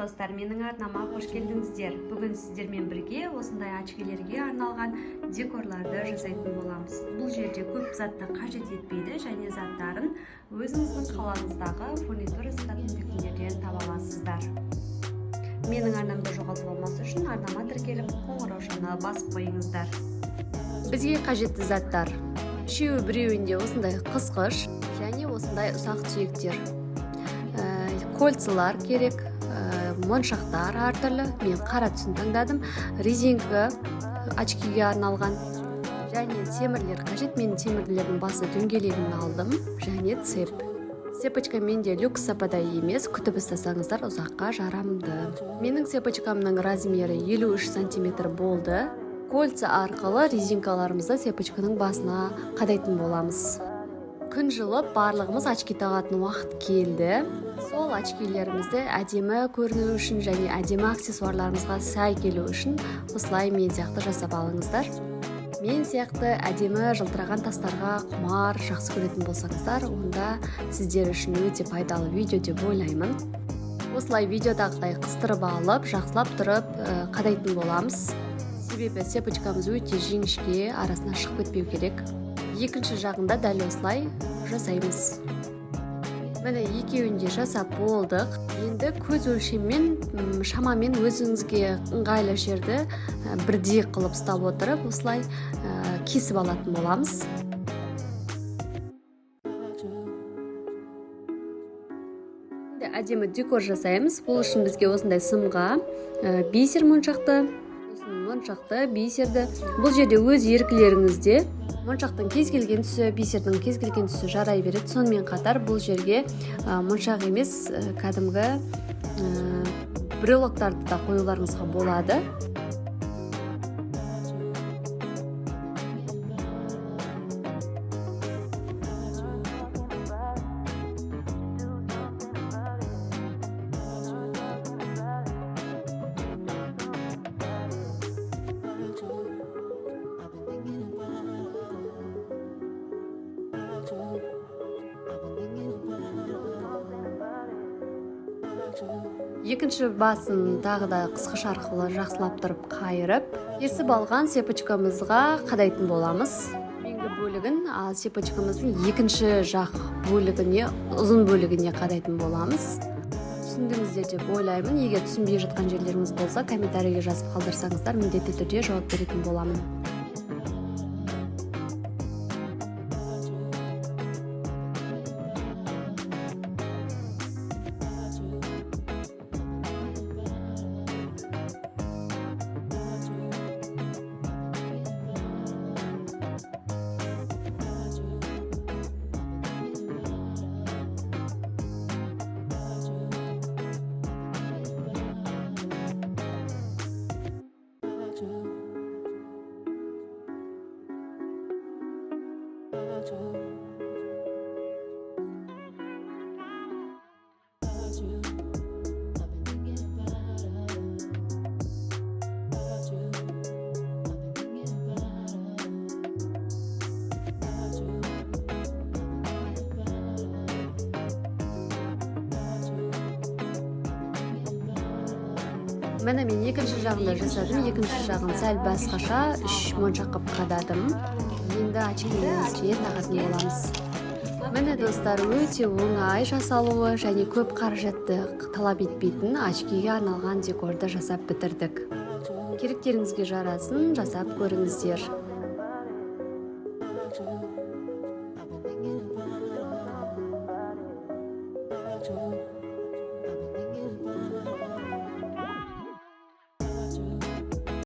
достар, менің арнама қош келдіңіздер. Бүгін сіздермен бірге осындай очкилерге арналған декорларды жасайтын боламыз. Бұл жерде көп затты қажет етпейді және заттарын өзіңіздің қалаңыздағы фурнитура сататын дүкендерден таба аласыздар. Менің арнамды жоғалтып алмас үшін арнама тіркеліп, қоңыраушаны басып қойыңыздар. Бізге қажетті заттар: біреуінде осындай қысқыш және осындай ұсақ түйектер, кольцалар керек, моншақтар әртүрлі. Мен қара түсін таңдадым. Резинка очкиге арналған және темірлер қажет. Мен темірлердің басы дөңгелегін алдым және цеп. Цепочка менде люкс сапада емес, күтіп ұстасаңыздар ұзаққа жарамды. Менің цепочкамның размері 53 см болды. Кольца арқылы резинкаларымызды цепочканың басына қадайтын боламыз. Күн жылып, барлығымыз очки тағатын уақыт келді. Сол очкилерімізді әдемі көріну үшін және әдемі аксессуарларымызға сай келу үшін осылай мен сияқты жасап алыңыздар. Мен сияқты әдемі жылтыраған тастарға құмар, жақсы көретін болсаңыздар, онда сіздер үшін өте пайдалы видео деп ойлаймын. Осылай видеодағыдай қыстырып алып, жақсылап тұрып қадайтын боламыз. Себебі цепочкамыз өте жіңішке, арасына шығып кетпеу керек. Екінші жағында дәл осылай жасаймыз. Міне екеуінде жасап болдық. Енді көз өлшеммен шамамен өзіңізге ыңғайлы жерді бірдей қылып ұстап отырып, осылай кесіп алатын боламыз. Әдемі декор жасаймыз. Бұл үшін бізге осындай сымға бисер моншақты, бисерді. Бұл жерде өз еркілеріңізде моншақтың кез келген түсі, бисердің кез келген түсі жарай береді. Сонымен қатар бұл жерге моншақ емес, кәдімгі брелоктарды да қоюларыңызға болады. Екінші басын тағы да қысқыш арқылы жақсылап тұрып қайырып, кесіп алған цепочкамызға қадайтын боламыз. Менгі бөлігін, ал цепочкамыздың екінші жақ бөлігіне, ұзын бөлігіне қадайтын боламыз. Түсіндіңіздер деп ойлаймын. Егер түсінбей жатқан жерлеріңіз болса, комментарийге жазып қалдырсаңыздар, міндетті түрде жауап беретін боламын. Міне мен екінші жағында жасадым. Екінші жағын сәл басқаша 3 моншақ қып қададым. Енді очкилерімізге тағатын боламыз. Міне достар, өте оңай жасалуы және көп қаражатты талап етпейтін очкиге арналған декорды жасап бітірдік. Керектеріңізге жарасын, жасап көріңіздер.